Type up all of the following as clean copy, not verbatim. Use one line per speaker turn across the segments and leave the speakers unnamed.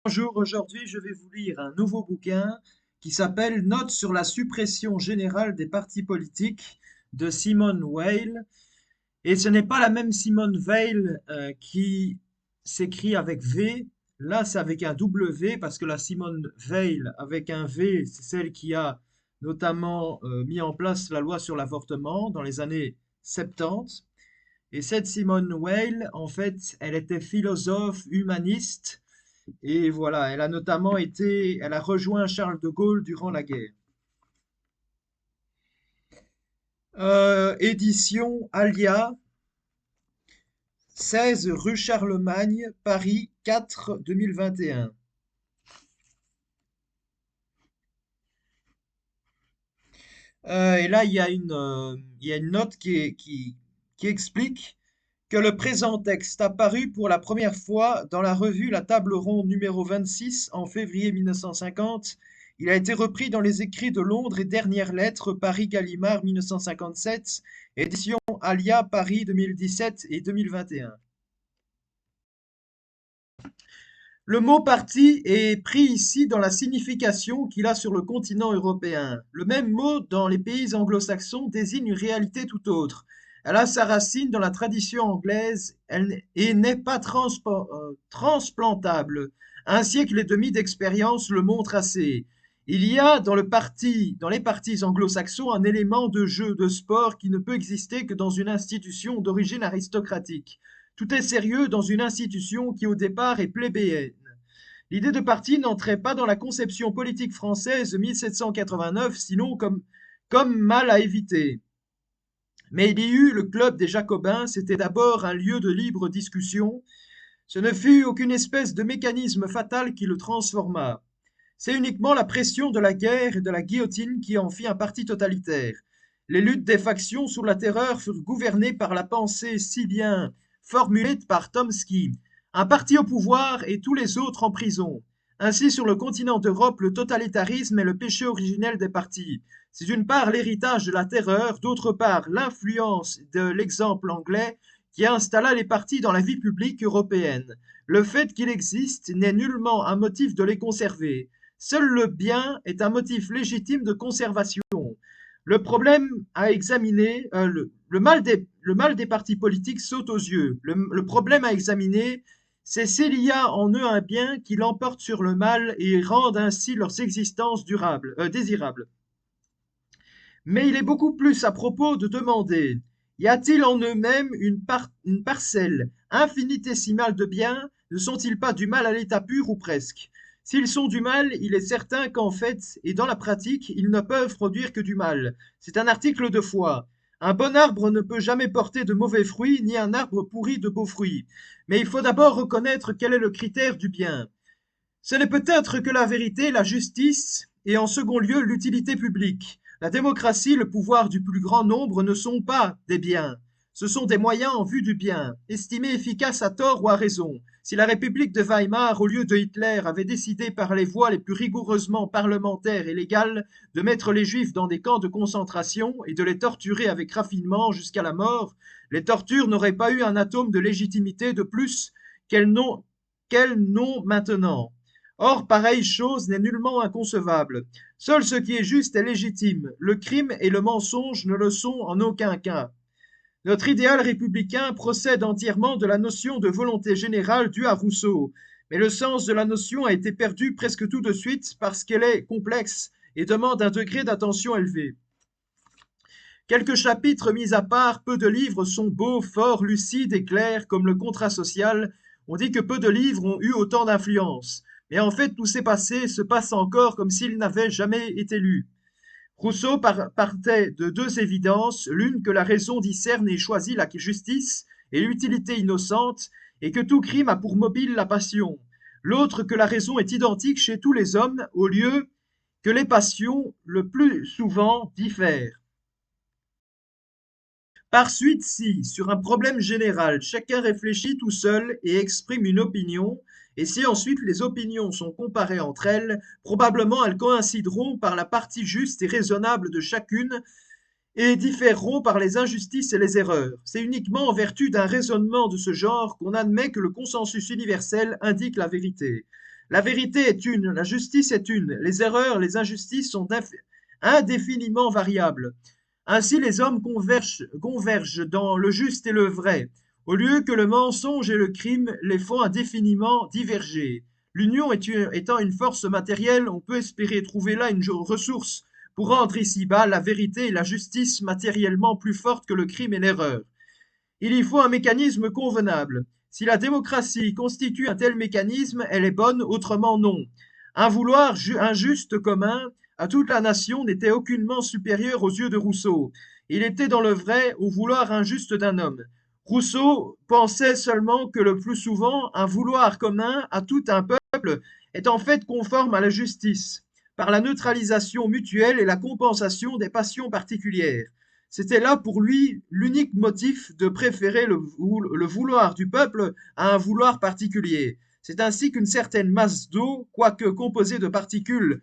Bonjour, aujourd'hui je vais vous lire un nouveau bouquin qui s'appelle Notes sur la suppression générale des partis politiques de Simone Weil. Et ce n'est pas la même Simone Weil qui s'écrit avec V. Là, c'est avec un W parce que la Simone Veil avec un V, c'est celle qui a notamment mis en place la loi sur l'avortement dans les années 70. Et cette Simone Weil, en fait, elle était philosophe, humaniste et voilà, elle a rejoint Charles de Gaulle durant la guerre. Édition Alia, 16 rue Charlemagne, Paris 4 2021. Et là, il y a une note qui explique que le présent texte apparu pour la première fois dans la revue La Table Ronde numéro 26 en février 1950. Il a été repris dans les écrits de Londres et Dernières Lettres, Paris Gallimard 1957, édition Alia, Paris 2017 et 2021. Le mot parti est pris ici dans la signification qu'il a sur le continent européen. Le même mot dans les pays anglo-saxons désigne une réalité tout autre. Elle a sa racine dans la tradition anglaise et n'est pas transplantable. Un siècle et demi d'expérience le montre assez. Il y a dans les partis anglo-saxons un élément de jeu, de sport qui ne peut exister que dans une institution d'origine aristocratique. Tout est sérieux dans une institution qui au départ est plébéienne. L'idée de parti n'entrait pas dans la conception politique française de 1789, sinon comme mal à éviter. Mais il y eut le club des Jacobins, c'était d'abord un lieu de libre discussion. Ce ne fut aucune espèce de mécanisme fatal qui le transforma. C'est uniquement la pression de la guerre et de la guillotine qui en fit un parti totalitaire. Les luttes des factions sous la terreur furent gouvernées par la pensée si bien formulée par Tomsky. Un parti au pouvoir et tous les autres en prison. Ainsi, sur le continent d'Europe, le totalitarisme est le péché originel des partis. C'est d'une part l'héritage de la terreur, d'autre part l'influence de l'exemple anglais qui installa les partis dans la vie publique européenne. Le fait qu'il existe n'est nullement un motif de les conserver. Seul le bien est un motif légitime de conservation. Le problème à examiner, le mal des partis politiques saute aux yeux. Le problème à examiner, c'est s'il y a en eux un bien qui l'emporte sur le mal et rende ainsi leurs existences désirables. Mais il est beaucoup plus à propos de demander, y a-t-il en eux-mêmes une parcelle infinitésimale de bien? Ne sont-ils pas du mal à l'état pur ou presque? S'ils sont du mal, il est certain qu'en fait et dans la pratique, ils ne peuvent produire que du mal. C'est un article de foi. Un bon arbre ne peut jamais porter de mauvais fruits, ni un arbre pourri de beaux fruits. Mais il faut d'abord reconnaître quel est le critère du bien. Ce n'est peut-être que la vérité, la justice, et en second lieu l'utilité publique. La démocratie, le pouvoir du plus grand nombre ne sont pas des biens. Ce sont des moyens en vue du bien, estimés efficaces à tort ou à raison. Si la République de Weimar, au lieu de Hitler, avait décidé par les voies les plus rigoureusement parlementaires et légales de mettre les Juifs dans des camps de concentration et de les torturer avec raffinement jusqu'à la mort, les tortures n'auraient pas eu un atome de légitimité de plus qu'elles n'ont maintenant. Or, pareille chose n'est nullement inconcevable. Seul ce qui est juste est légitime. Le crime et le mensonge ne le sont en aucun cas. Notre idéal républicain procède entièrement de la notion de volonté générale due à Rousseau, mais le sens de la notion a été perdu presque tout de suite parce qu'elle est complexe et demande un degré d'attention élevé. Quelques chapitres mis à part, peu de livres sont beaux, forts, lucides et clairs, comme le contrat social. On dit que peu de livres ont eu autant d'influence. Mais en fait, tout s'est passé, se passe encore comme s'il n'avait jamais été lu. Rousseau partait de deux évidences, l'une que la raison discerne et choisit la justice et l'utilité innocente, et que tout crime a pour mobile la passion. L'autre que la raison est identique chez tous les hommes, au lieu que les passions, le plus souvent, diffèrent. Par suite, si, sur un problème général, chacun réfléchit tout seul et exprime une opinion, et si ensuite les opinions sont comparées entre elles, probablement elles coïncideront par la partie juste et raisonnable de chacune et différeront par les injustices et les erreurs. C'est uniquement en vertu d'un raisonnement de ce genre qu'on admet que le consensus universel indique la vérité. La vérité est une, la justice est une, les erreurs, les injustices sont indéfiniment variables. Ainsi les hommes convergent dans le juste et le vrai, au lieu que le mensonge et le crime les font indéfiniment diverger. Étant une force matérielle, on peut espérer trouver là une ressource pour rendre ici-bas la vérité et la justice matériellement plus fortes que le crime et l'erreur. Il y faut un mécanisme convenable. Si la démocratie constitue un tel mécanisme, elle est bonne, autrement non. Un vouloir injuste commun à toute la nation n'était aucunement supérieur aux yeux de Rousseau. Il était dans le vrai au vouloir injuste d'un homme. Rousseau pensait seulement que le plus souvent, un vouloir commun à tout un peuple est en fait conforme à la justice, par la neutralisation mutuelle et la compensation des passions particulières. C'était là pour lui l'unique motif de préférer le vouloir du peuple à un vouloir particulier. C'est ainsi qu'une certaine masse d'eau, quoique composée de particules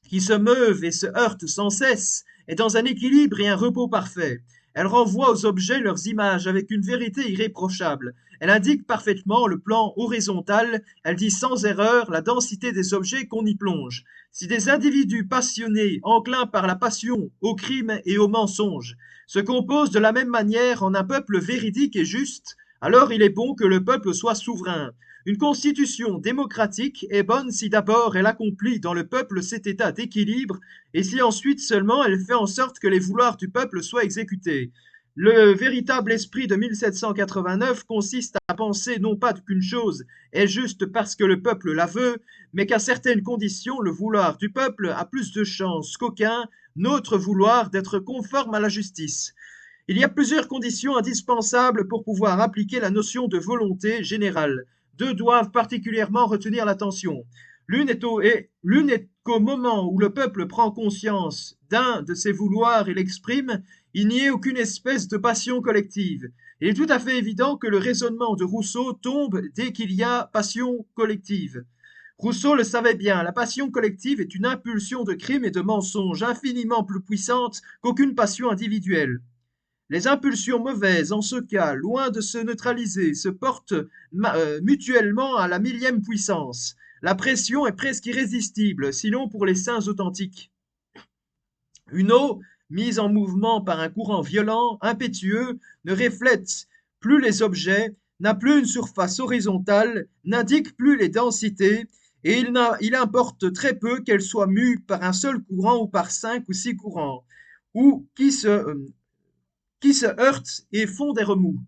qui se meuvent et se heurtent sans cesse, est dans un équilibre et un repos parfait. Elle renvoie aux objets leurs images avec une vérité irréprochable. Elle indique parfaitement le plan horizontal, elle dit sans erreur la densité des objets qu'on y plonge. Si des individus passionnés, enclins par la passion, au crime et au mensonge, se composent de la même manière en un peuple véridique et juste, alors il est bon que le peuple soit souverain. Une constitution démocratique est bonne si d'abord elle accomplit dans le peuple cet état d'équilibre et si ensuite seulement elle fait en sorte que les vouloirs du peuple soient exécutés. Le véritable esprit de 1789 consiste à penser non pas qu'une chose est juste parce que le peuple la veut, mais qu'à certaines conditions le vouloir du peuple a plus de chances qu'aucun autre vouloir d'être conforme à la justice. Il y a plusieurs conditions indispensables pour pouvoir appliquer la notion de volonté générale. Deux doivent particulièrement retenir l'attention. L'une est qu'au moment où le peuple prend conscience d'un de ses vouloirs et l'exprime, il n'y ait aucune espèce de passion collective. Il est tout à fait évident que le raisonnement de Rousseau tombe dès qu'il y a passion collective. Rousseau le savait bien, la passion collective est une impulsion de crime et de mensonge infiniment plus puissante qu'aucune passion individuelle. Les impulsions mauvaises, en ce cas, loin de se neutraliser, se portent mutuellement à la millième puissance. La pression est presque irrésistible, sinon pour les saints authentiques. Une eau, mise en mouvement par un courant violent, impétueux, ne reflète plus les objets, n'a plus une surface horizontale, n'indique plus les densités, et il importe très peu qu'elle soit mue par un seul courant ou par 5 ou 6 courants, ou qui se heurtent et font des remous.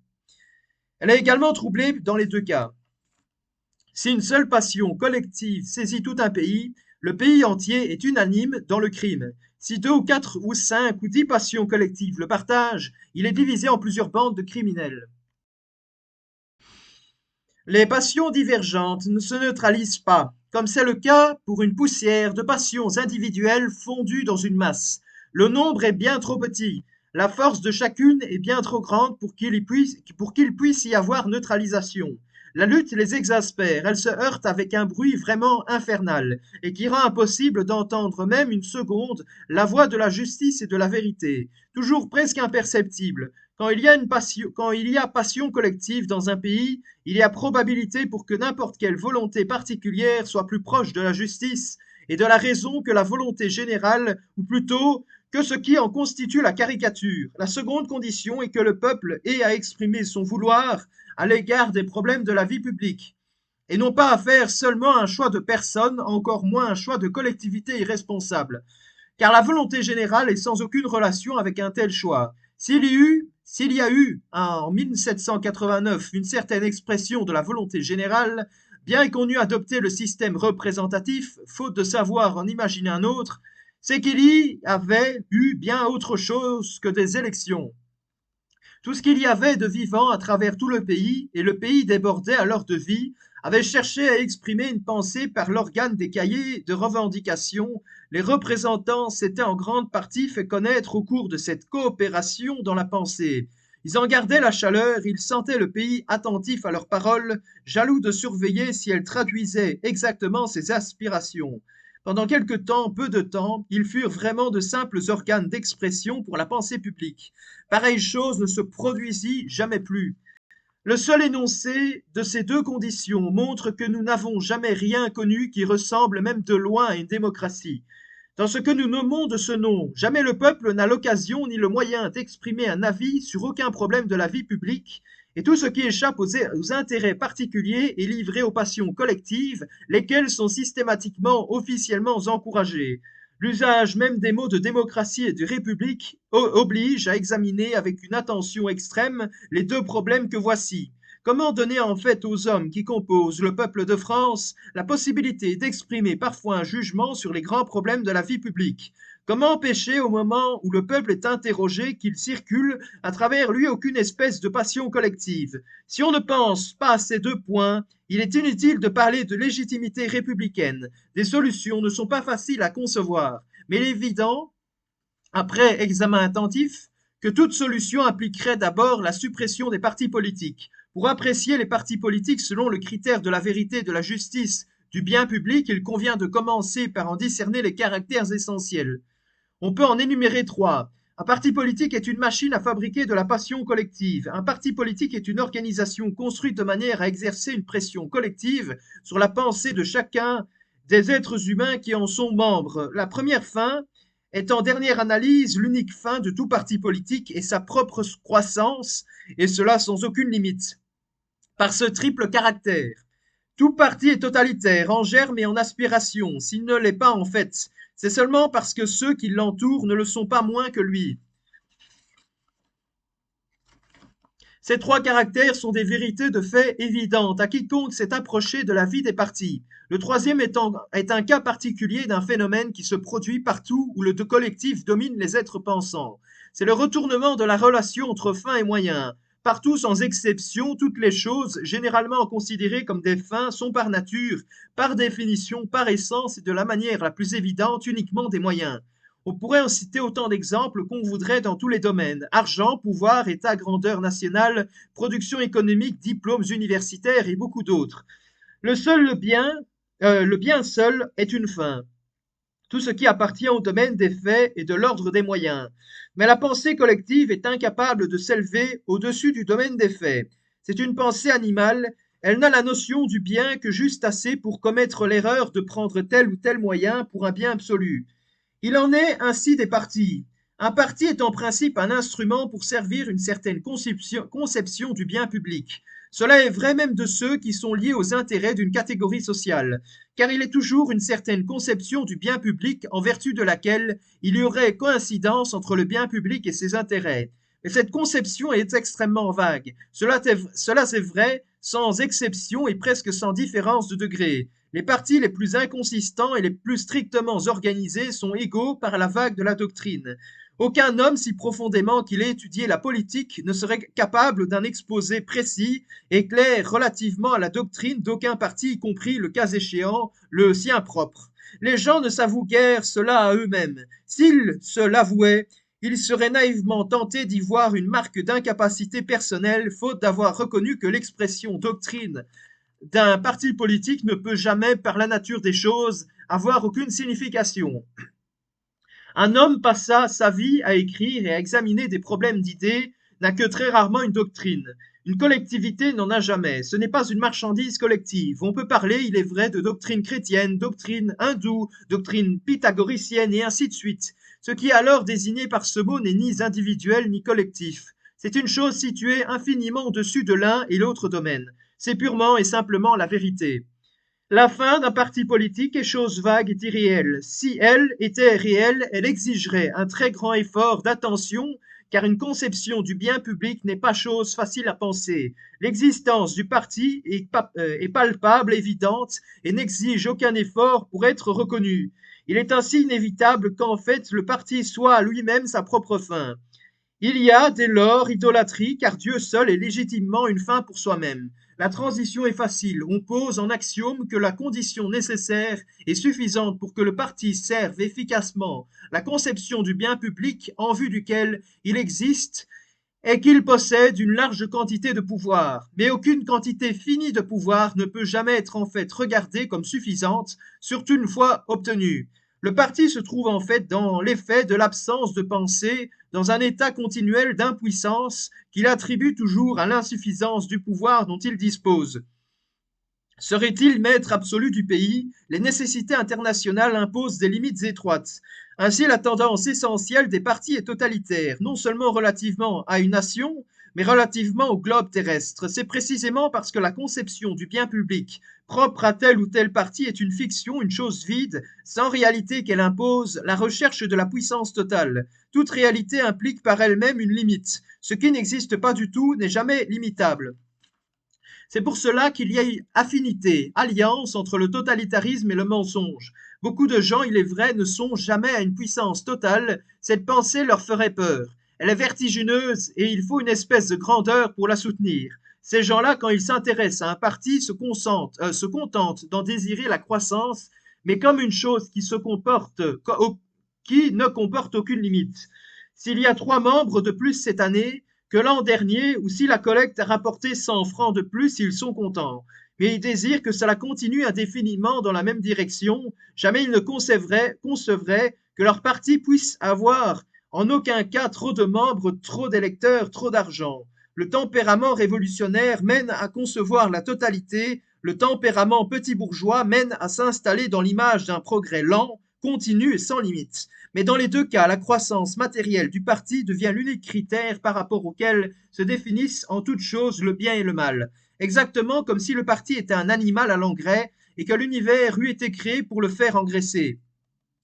Elle est également troublée dans les deux cas. Si une seule passion collective saisit tout un pays, le pays entier est unanime dans le crime. Si 2 ou 4 ou 5 ou 10 passions collectives le partagent, il est divisé en plusieurs bandes de criminels. Les passions divergentes ne se neutralisent pas, comme c'est le cas pour une poussière de passions individuelles fondues dans une masse. Le nombre est bien trop petit, la force de chacune est bien trop grande pour qu'il puisse y avoir neutralisation. La lutte les exaspère, elles se heurtent avec un bruit vraiment infernal, et qui rend impossible d'entendre même une seconde la voix de la justice et de la vérité, toujours presque imperceptible. Quand il y a passion collective dans un pays, il y a probabilité pour que n'importe quelle volonté particulière soit plus proche de la justice et de la raison que la volonté générale, ou plutôt que ce qui en constitue la caricature. La seconde condition est que le peuple ait à exprimer son vouloir à l'égard des problèmes de la vie publique, et non pas à faire seulement un choix de personne, encore moins un choix de collectivité irresponsable. Car la volonté générale est sans aucune relation avec un tel choix. S'il y a eu en 1789 une certaine expression de la volonté générale, bien qu'on eût adopté le système représentatif, faute de savoir en imaginer un autre, c'est qu'il y avait eu bien autre chose que des élections. Tout ce qu'il y avait de vivant à travers tout le pays, et le pays débordait alors de vie, avait cherché à exprimer une pensée par l'organe des cahiers de revendication. Les représentants s'étaient en grande partie fait connaître au cours de cette coopération dans la pensée. Ils en gardaient la chaleur, ils sentaient le pays attentif à leurs paroles, jaloux de surveiller si elles traduisaient exactement ses aspirations. Pendant quelque temps, peu de temps, ils furent vraiment de simples organes d'expression pour la pensée publique. Pareille chose ne se produisit jamais plus. Le seul énoncé de ces deux conditions montre que nous n'avons jamais rien connu qui ressemble même de loin à une démocratie. Dans ce que nous nommons de ce nom, jamais le peuple n'a l'occasion ni le moyen d'exprimer un avis sur aucun problème de la vie publique, et tout ce qui échappe aux intérêts particuliers est livré aux passions collectives, lesquelles sont systématiquement, officiellement encouragées. L'usage même des mots de démocratie et de république oblige à examiner avec une attention extrême les deux problèmes que voici. Comment donner en fait aux hommes qui composent le peuple de France la possibilité d'exprimer parfois un jugement sur les grands problèmes de la vie publique? Comment empêcher au moment où le peuple est interrogé qu'il circule à travers lui aucune espèce de passion collective? Si on ne pense pas à ces deux points, il est inutile de parler de légitimité républicaine. Des solutions ne sont pas faciles à concevoir, mais il est évident, après examen attentif, que toute solution impliquerait d'abord la suppression des partis politiques. Pour apprécier les partis politiques selon le critère de la vérité, de la justice, du bien public, il convient de commencer par en discerner les caractères essentiels. On peut en énumérer trois. Un parti politique est une machine à fabriquer de la passion collective. Un parti politique est une organisation construite de manière à exercer une pression collective sur la pensée de chacun des êtres humains qui en sont membres. La première fin est en dernière analyse l'unique fin de tout parti politique et sa propre croissance, et cela sans aucune limite. Par ce triple caractère, tout parti est totalitaire, en germe et en aspiration, s'il ne l'est pas en fait. C'est seulement parce que ceux qui l'entourent ne le sont pas moins que lui. Ces trois caractères sont des vérités de fait évidentes à quiconque s'est approché de la vie des partis. Le troisième est un cas particulier d'un phénomène qui se produit partout où le collectif domine les êtres pensants. C'est le retournement de la relation entre fins et moyens. Partout, sans exception, toutes les choses, généralement considérées comme des fins, sont par nature, par définition, par essence et de la manière la plus évidente uniquement des moyens. On pourrait en citer autant d'exemples qu'on voudrait dans tous les domaines. Argent, pouvoir, État, grandeur nationale, production économique, diplômes universitaires et beaucoup d'autres. Le bien seul est une fin. Tout ce qui appartient au domaine des faits et de l'ordre des moyens. Mais la pensée collective est incapable de s'élever au-dessus du domaine des faits. C'est une pensée animale, elle n'a la notion du bien que juste assez pour commettre l'erreur de prendre tel ou tel moyen pour un bien absolu. Il en est ainsi des partis. Un parti est en principe un instrument pour servir une certaine conception du bien public. Cela est vrai même de ceux qui sont liés aux intérêts d'une catégorie sociale, car il est toujours une certaine conception du bien public en vertu de laquelle il y aurait coïncidence entre le bien public et ses intérêts. Mais cette conception est extrêmement vague. Cela c'est vrai sans exception et presque sans différence de degré. Les partis les plus inconsistants et les plus strictement organisés sont égaux par la vague de la doctrine. Aucun homme, si profondément qu'il ait étudié la politique, ne serait capable d'un exposé précis et clair relativement à la doctrine d'aucun parti, y compris, le cas échéant, le sien propre. Les gens ne s'avouent guère cela à eux-mêmes. S'ils se l'avouaient, ils seraient naïvement tentés d'y voir une marque d'incapacité personnelle, faute d'avoir reconnu que l'expression doctrine d'un parti politique ne peut jamais, par la nature des choses, avoir aucune signification. Un homme passa sa vie à écrire et à examiner des problèmes d'idées, n'a que très rarement une doctrine. Une collectivité n'en a jamais. Ce n'est pas une marchandise collective. On peut parler, il est vrai, de doctrine chrétienne, doctrine hindoue, doctrine pythagoricienne et ainsi de suite. Ce qui est alors désigné par ce mot n'est ni individuel ni collectif. C'est une chose située infiniment au-dessus de l'un et l'autre domaine. C'est purement et simplement la vérité. La fin d'un parti politique est chose vague et irréelle. Si elle était réelle, elle exigerait un très grand effort d'attention, car une conception du bien public n'est pas chose facile à penser. L'existence du parti est palpable, évidente, et n'exige aucun effort pour être reconnue. Il est ainsi inévitable qu'en fait le parti soit à lui-même sa propre fin. Il y a dès lors idolâtrie, car Dieu seul est légitimement une fin pour soi-même. La transition est facile. On pose en axiome que la condition nécessaire et suffisante pour que le parti serve efficacement la conception du bien public en vue duquel il existe est qu'il possède une large quantité de pouvoir. Mais aucune quantité finie de pouvoir ne peut jamais être en fait regardée comme suffisante, surtout une fois obtenue. Le parti se trouve en fait dans l'effet de l'absence de pensée, dans un état continuel d'impuissance qu'il attribue toujours à l'insuffisance du pouvoir dont il dispose. Serait-il maître absolu du pays, les nécessités internationales imposent des limites étroites. Ainsi, la tendance essentielle des partis est totalitaire, non seulement relativement à une nation, mais relativement au globe terrestre. C'est précisément parce que la conception du bien public propre à tel ou tel parti est une fiction, une chose vide, sans réalité qu'elle impose la recherche de la puissance totale. Toute réalité implique par elle-même une limite. Ce qui n'existe pas du tout n'est jamais limitable. C'est pour cela qu'il y a affinité, alliance entre le totalitarisme et le mensonge. Beaucoup de gens, il est vrai, ne songent jamais à une puissance totale, cette pensée leur ferait peur. Elle est vertigineuse et il faut une espèce de grandeur pour la soutenir. Ces gens-là, quand ils s'intéressent à un parti, se contentent d'en désirer la croissance, mais comme une chose qui ne comporte aucune limite. S'il y a 3 membres de plus cette année, que l'an dernier, ou si la collecte a rapporté 100 francs de plus, ils sont contents. Mais ils désirent que cela continue indéfiniment dans la même direction. Jamais ils ne concevraient que leur parti puisse avoir en aucun cas trop de membres, trop d'électeurs, trop d'argent. Le tempérament révolutionnaire mène à concevoir la totalité, le tempérament petit bourgeois mène à s'installer dans l'image d'un progrès lent, continu et sans limite. Mais dans les deux cas, la croissance matérielle du parti devient l'unique critère par rapport auquel se définissent en toute chose le bien et le mal. Exactement comme si le parti était un animal à l'engrais et que l'univers eût été créé pour le faire engraisser.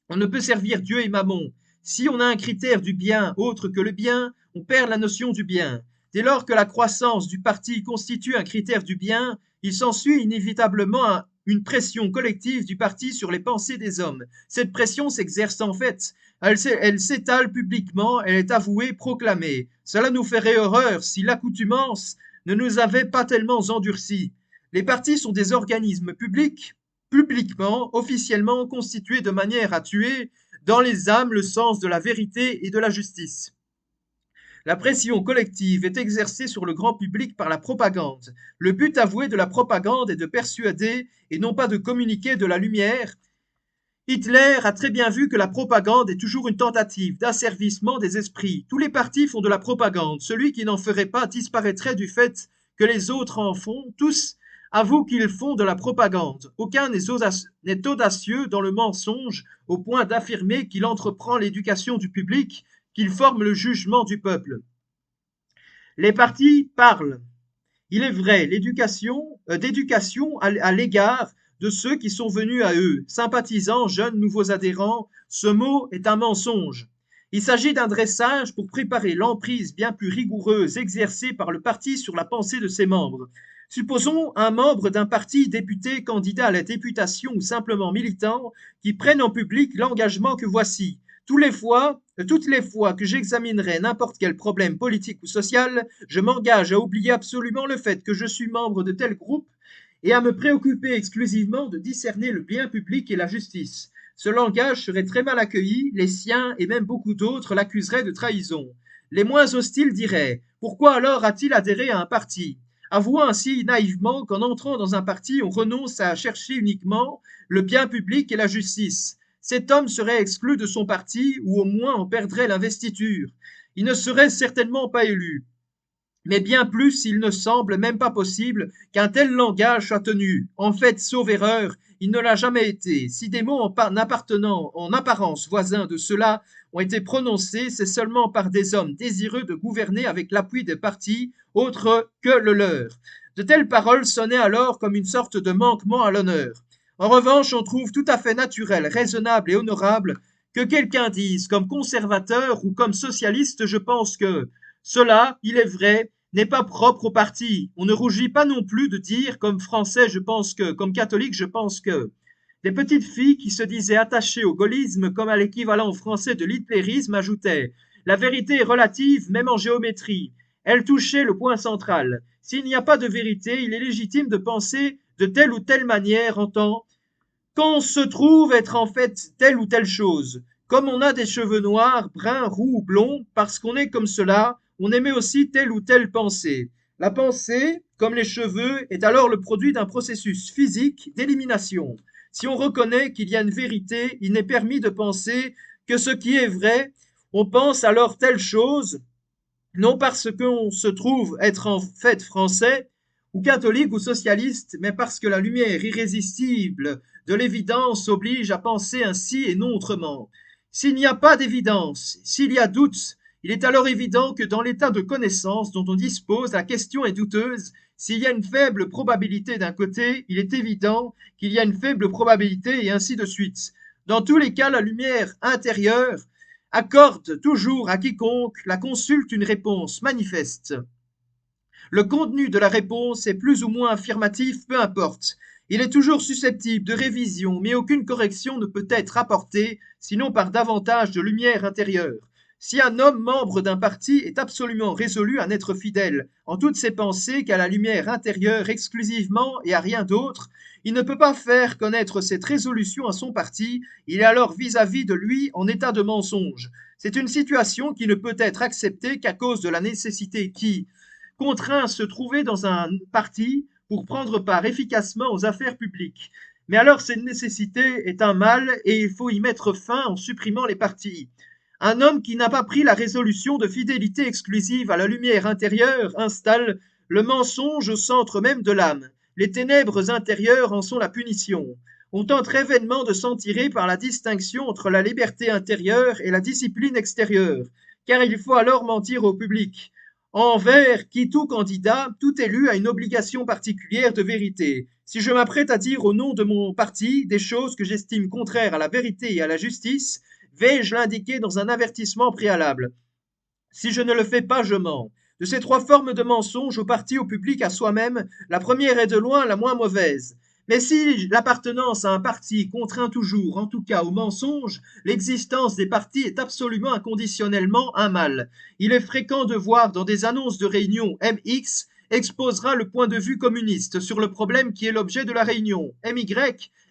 On ne peut servir Dieu et Mammon. Si on a un critère du bien autre que le bien, on perd la notion du bien. Dès lors que la croissance du parti constitue un critère du bien, il s'ensuit inévitablement une pression collective du parti sur les pensées des hommes. Cette pression s'exerce en fait. Elle s'étale publiquement, elle est avouée, proclamée. Cela nous ferait horreur si l'accoutumance ne nous avait pas tellement endurcis. Les partis sont des organismes publics, publiquement, officiellement constitués de manière à tuer dans les âmes le sens de la vérité et de la justice. La pression collective est exercée sur le grand public par la propagande. Le but avoué de la propagande est de persuader et non pas de communiquer de la lumière. Hitler a très bien vu que la propagande est toujours une tentative d'asservissement des esprits. Tous les partis font de la propagande. Celui qui n'en ferait pas disparaîtrait du fait que les autres en font. Tous avouent qu'ils font de la propagande. Aucun n'est audacieux dans le mensonge au point d'affirmer qu'il entreprend l'éducation du public, qu'il forme le jugement du peuple. Les partis parlent. Il est vrai, d'éducation à l'égard de ceux qui sont venus à eux, sympathisants, jeunes, nouveaux adhérents, ce mot est un mensonge. Il s'agit d'un dressage pour préparer l'emprise bien plus rigoureuse exercée par le parti sur la pensée de ses membres. Supposons un membre d'un parti, député, candidat à la députation ou simplement militant, qui prenne en public l'engagement que voici. Toutes les fois que j'examinerai n'importe quel problème politique ou social, je m'engage à oublier absolument le fait que je suis membre de tel groupe et à me préoccuper exclusivement de discerner le bien public et la justice. Ce langage serait très mal accueilli, les siens et même beaucoup d'autres l'accuseraient de trahison. Les moins hostiles diraient « Pourquoi alors a-t-il adhéré à un parti ?» Avouant ainsi naïvement qu'en entrant dans un parti, on renonce à chercher uniquement le bien public et la justice. Cet homme serait exclu de son parti ou au moins en perdrait l'investiture. Il ne serait certainement pas élu. Mais bien plus, il ne semble même pas possible qu'un tel langage soit tenu. En fait, sauf erreur, il ne l'a jamais été. Si des mots en apparence voisins de cela ont été prononcés, c'est seulement par des hommes désireux de gouverner avec l'appui des partis autres que le leur. De telles paroles sonnaient alors comme une sorte de manquement à l'honneur. En revanche, on trouve tout à fait naturel, raisonnable et honorable que quelqu'un dise, comme conservateur ou comme socialiste, je pense que cela, il est vrai, n'est pas propre au parti. On ne rougit pas non plus de dire, comme français, je pense que, comme catholique, je pense que. Des petites filles qui se disaient attachées au gaullisme comme à l'équivalent français de l'hitlérisme ajoutaient la vérité est relative, même en géométrie. Elles touchaient le point central. S'il n'y a pas de vérité, il est légitime de penser de telle ou telle manière en tant qu'on se trouve être en fait telle ou telle chose. Comme on a des cheveux noirs, bruns, roux ou blonds, parce qu'on est comme cela, on émet aussi telle ou telle pensée. La pensée, comme les cheveux, est alors le produit d'un processus physique d'élimination. Si on reconnaît qu'il y a une vérité, il n'est permis de penser que ce qui est vrai, on pense alors telle chose, non parce qu'on se trouve être en fait français, ou catholique ou socialiste, mais parce que la lumière irrésistible de l'évidence oblige à penser ainsi et non autrement. S'il n'y a pas d'évidence, s'il y a doute, il est alors évident que dans l'état de connaissance dont on dispose, la question est douteuse. S'il y a une faible probabilité d'un côté, il est évident qu'il y a une faible probabilité et ainsi de suite. Dans tous les cas, la lumière intérieure accorde toujours à quiconque la consulte une réponse manifeste. Le contenu de la réponse est plus ou moins affirmatif, peu importe. Il est toujours susceptible de révision, mais aucune correction ne peut être apportée, sinon par davantage de lumière intérieure. Si un homme membre d'un parti est absolument résolu à n'être fidèle en toutes ses pensées qu'à la lumière intérieure exclusivement et à rien d'autre, il ne peut pas faire connaître cette résolution à son parti, il est alors vis-à-vis de lui en état de mensonge. C'est une situation qui ne peut être acceptée qu'à cause de la nécessité qui, contraint à se trouver dans un parti pour prendre part efficacement aux affaires publiques. Mais alors cette nécessité est un mal et il faut y mettre fin en supprimant les partis. Un homme qui n'a pas pris la résolution de fidélité exclusive à la lumière intérieure installe le mensonge au centre même de l'âme. Les ténèbres intérieures en sont la punition. On tente très vainement de s'en tirer par la distinction entre la liberté intérieure et la discipline extérieure, car il faut alors mentir au public envers qui tout candidat, tout élu a une obligation particulière de vérité. Si je m'apprête à dire au nom de mon parti des choses que j'estime contraires à la vérité et à la justice, vais-je l'indiquer dans un avertissement préalable? Si je ne le fais pas, je mens. De ces trois formes de mensonge au parti, au public, à soi-même, la première est de loin la moins mauvaise. Mais si l'appartenance à un parti contraint toujours, en tout cas au mensonge, l'existence des partis est absolument inconditionnellement un mal. Il est fréquent de voir dans des annonces de réunion MX exposera le point de vue communiste sur le problème qui est l'objet de la réunion. MY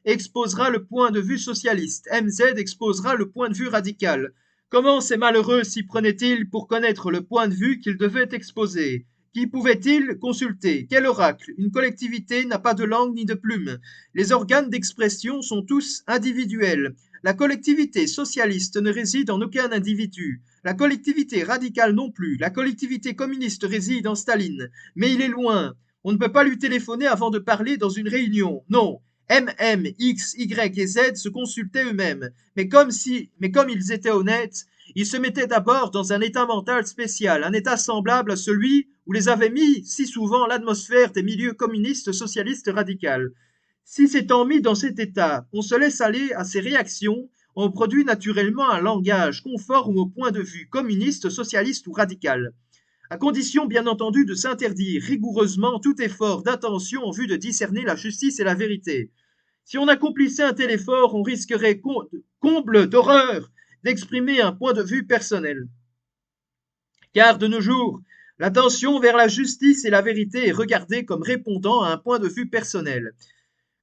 exposera le point de vue socialiste. MZ exposera le point de vue radical. Comment ces malheureux s'y prenaient-ils pour connaître le point de vue qu'ils devaient exposer? Qui pouvaient-ils consulter? Quel oracle? Une collectivité n'a pas de langue ni de plume. Les organes d'expression sont tous individuels. La collectivité socialiste ne réside en aucun individu. La collectivité radicale non plus. La collectivité communiste réside en Staline. Mais il est loin. On ne peut pas lui téléphoner avant de parler dans une réunion. Non. M, X, Y et Z se consultaient eux-mêmes. Mais comme ils étaient honnêtes, ils se mettaient d'abord dans un état mental spécial, un état semblable à celui où les avait mis si souvent l'atmosphère des milieux communistes socialistes radicales. Si s'étant mis dans cet état, on se laisse aller à ces réactions, on produit naturellement un langage conforme au point de vue communiste, socialiste ou radical, à condition bien entendu de s'interdire rigoureusement tout effort d'attention en vue de discerner la justice et la vérité. Si on accomplissait un tel effort, on risquerait, comble d'horreur, d'exprimer un point de vue personnel. Car de nos jours, l'attention vers la justice et la vérité est regardée comme répondant à un point de vue personnel.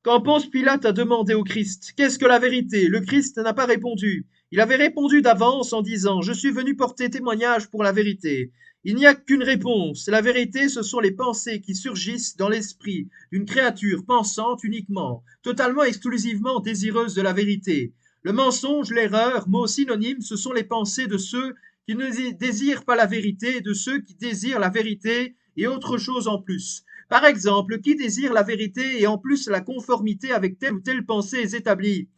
Quand Ponce Pilate a demandé au Christ qu'est-ce que la vérité, le Christ n'a pas répondu. Il avait répondu d'avance en disant je suis venu porter témoignage pour la vérité. Il n'y a qu'une réponse. La vérité, ce sont les pensées qui surgissent dans l'esprit d'une créature pensante uniquement, totalement exclusivement désireuse de la vérité. Le mensonge, l'erreur, mots synonymes, ce sont les pensées de ceux qui ne désirent pas la vérité et de ceux qui désirent la vérité et autre chose en plus. Par exemple, qui désire la vérité et en plus la conformité avec telle ou telle pensée est établie.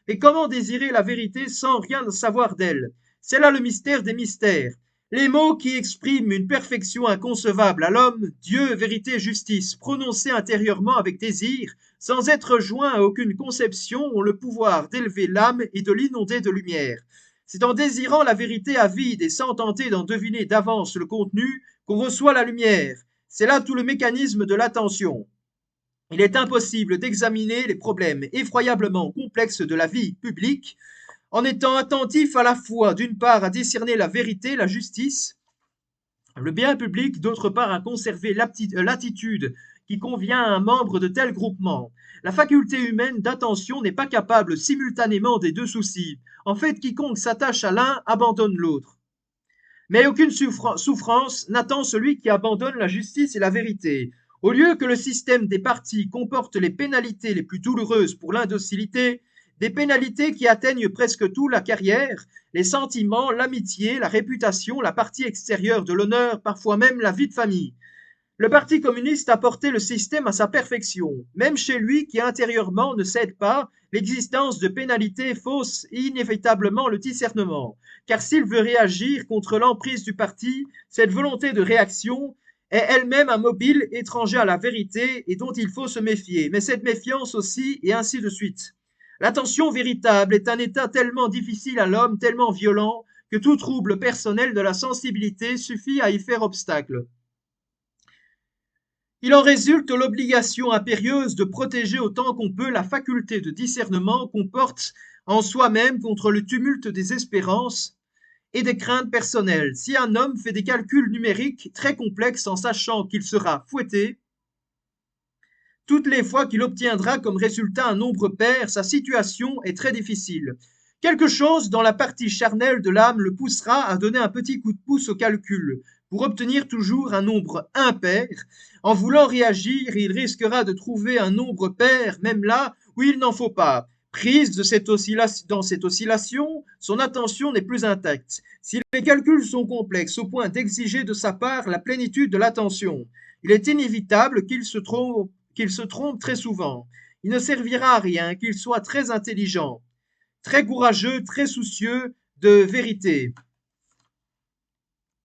Et comment désirer la vérité sans rien savoir d'elle? C'est là le mystère des mystères. Les mots qui expriment une perfection inconcevable à l'homme, Dieu, vérité, justice, prononcés intérieurement avec désir, sans être joints à aucune conception, ont le pouvoir d'élever l'âme et de l'inonder de lumière. C'est en désirant la vérité avide et sans tenter d'en deviner d'avance le contenu qu'on reçoit la lumière. C'est là tout le mécanisme de l'attention. Il est impossible d'examiner les problèmes effroyablement complexes de la vie publique en étant attentif à la fois, d'une part, à discerner la vérité, la justice, le bien public, d'autre part, à conserver l'attitude qui convient à un membre de tel groupement. La faculté humaine d'attention n'est pas capable simultanément des deux soucis. En fait, quiconque s'attache à l'un abandonne l'autre. Mais aucune souffrance n'attend celui qui abandonne la justice et la vérité. Au lieu que le système des partis comporte les pénalités les plus douloureuses pour l'indocilité, des pénalités qui atteignent presque tout la carrière, les sentiments, l'amitié, la réputation, la partie extérieure de l'honneur, parfois même la vie de famille. Le Parti communiste a porté le système à sa perfection, même chez lui qui intérieurement ne cède pas, l'existence de pénalités fausse inévitablement le discernement, car s'il veut réagir contre l'emprise du parti, cette volonté de réaction est elle-même un mobile étranger à la vérité et dont il faut se méfier, mais cette méfiance aussi, et ainsi de suite. L'attention véritable est un état tellement difficile à l'homme, tellement violent, que tout trouble personnel de la sensibilité suffit à y faire obstacle. Il en résulte l'obligation impérieuse de protéger autant qu'on peut la faculté de discernement qu'on porte en soi-même contre le tumulte des espérances et des craintes personnelles. Si un homme fait des calculs numériques très complexes en sachant qu'il sera fouetté, toutes les fois qu'il obtiendra comme résultat un nombre pair, sa situation est très difficile. Quelque chose dans la partie charnelle de l'âme le poussera à donner un petit coup de pouce au calcul pour obtenir toujours un nombre impair. En voulant réagir, il risquera de trouver un nombre pair même là où il n'en faut pas. Prise dans cette oscillation, son attention n'est plus intacte. Si les calculs sont complexes au point d'exiger de sa part la plénitude de l'attention, il est inévitable qu'il se trompe très souvent. Il ne servira à rien qu'il soit très intelligent, très courageux, très soucieux de vérité.